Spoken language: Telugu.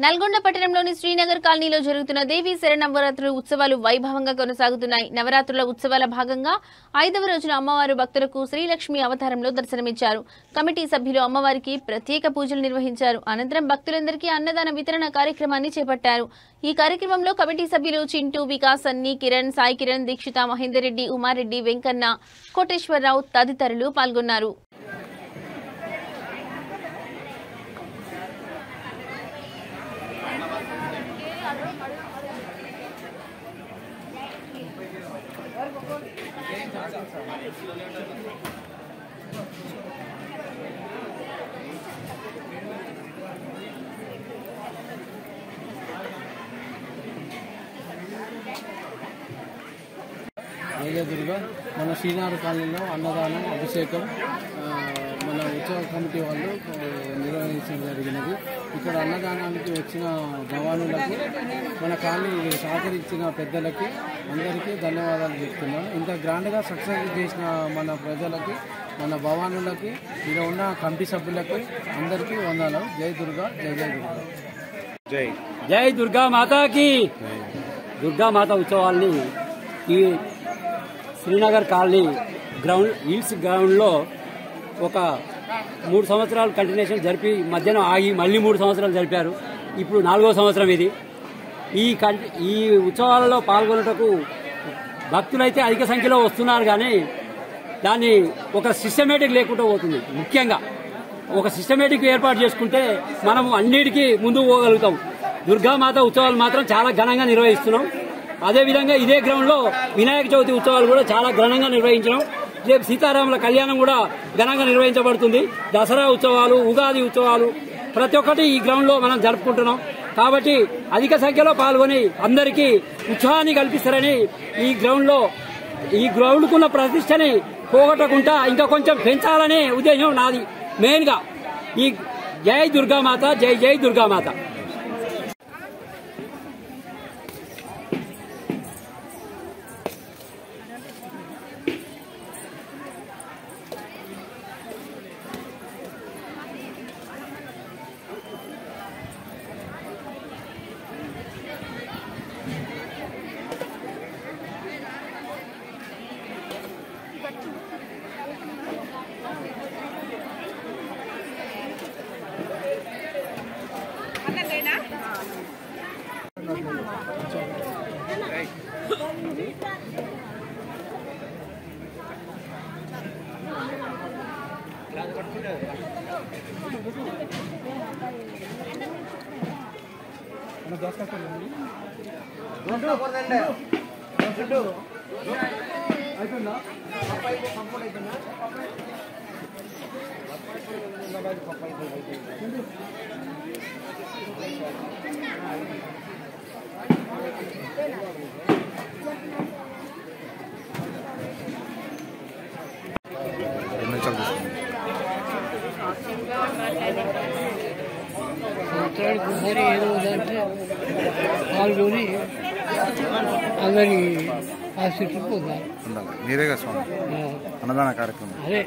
నల్గొండ పట్టణంలోని శ్రీనగర్ కాలనీలో జరుగుతున్న దేవీ శరన్నవరాత్రుల ఉత్సవాలు వైభవంగా కొనసాగుతున్నాయి. నవరాత్రుల ఉత్సవాల భాగంగా 5వ రోజున అమ్మవారు భక్తులకు శ్రీలక్ష్మి అవతారంలో దర్శనమిచ్చారు. కమిటీ సభ్యులు అమ్మవారికి ప్రత్యేక పూజలు నిర్వహించారు. అనంతరం భక్తులందరికీ అన్నదాన వితరణ కార్యక్రమాన్ని చేపట్టారు. ఈ కార్యక్రమంలో కమిటీ సభ్యులు చింటూ, వికాస్, అన్ని, కిరణ్, సాయి కిరణ్, దీక్షిత, మహేందర్ రెడ్డి, ఉమారెడ్డి, వెంకన్న, కోటేశ్వరరావు తదితరులు పాల్గొన్నారు. దుర్గా మన శ్రీనగర్ కాలనీలో అన్నదానం అభిషేకం మన ఉత్సవ కమిటీ వాళ్ళు నిర్వహించడం జరిగినది. ఇక్కడ అన్నదానానికి వచ్చిన జవానులకు మన కాలనీ సహకరించిన పెద్దలకి అందరికీ ధన్యవాదాలు చెప్తున్నాను. ఇంత గ్రాండ్గా సక్సెస్ చేసిన మన ప్రజలకి, మన భవానులకి, ఇక్కడ ఉన్న కమిటీ సభ్యులకి అందరికీ వందనాలు. జై దుర్గా, జై జై దుర్గా. జై జై దుర్గా మాతాకి. దుర్గా మాత ఉత్సవాల్ని ఈ శ్రీనగర్ కాలనీ హిల్స్ గ్రౌండ్లో ఒక 3 సంవత్సరాలు కంటిన్యూషన్ జరిపి మధ్యన ఆగి మళ్ళీ 3 సంవత్సరాలు జరిపారు. ఇప్పుడు 4వ సంవత్సరం ఇది. ఈ ఉత్సవాలలో పాల్గొనటకు భక్తులైతే అధిక సంఖ్యలో వస్తున్నారు, కానీ దాన్ని ఒక సిస్టమేటిక్ లేకుండా పోతుంది. ముఖ్యంగా ఒక సిస్టమేటిక్ ఏర్పాటు చేసుకుంటే మనం అన్నిటికీ ముందుకు పోగలుగుతాం. దుర్గామాత ఉత్సవాలు మాత్రం చాలా ఘనంగా నిర్వహిస్తున్నాం. అదేవిధంగా ఇదే గ్రౌండ్లో వినాయక చవితి ఉత్సవాలు కూడా చాలా ఘనంగా నిర్వహించడం, రేపు సీతారాముల కళ్యాణం కూడా ఘనంగా నిర్వహించబడుతుంది. దసరా ఉత్సవాలు, ఉగాది ఉత్సవాలు ప్రతి ఒక్కటి ఈ గ్రౌండ్లో మనం జరుపుకుంటున్నాం. కాబట్టి అధిక సంఖ్యలో పాల్గొని అందరికీ ఉత్సాహాన్ని కల్పిస్తారని ఈ గ్రౌండ్కున్న ప్రతిష్టని పోగొట్టకుండా ఇంకా కొంచెం పెంచాలనే ఉద్దేశం నాది మెయిన్గా. ఈ జై దుర్గామాత, జై జై దుర్గామాత. ఏదో దాంట్లో పాల్గొని అందరి ఆశీస్సులు పొందాలి. మీరేగా స్వామి అన్నదాన కార్యక్రమం అదే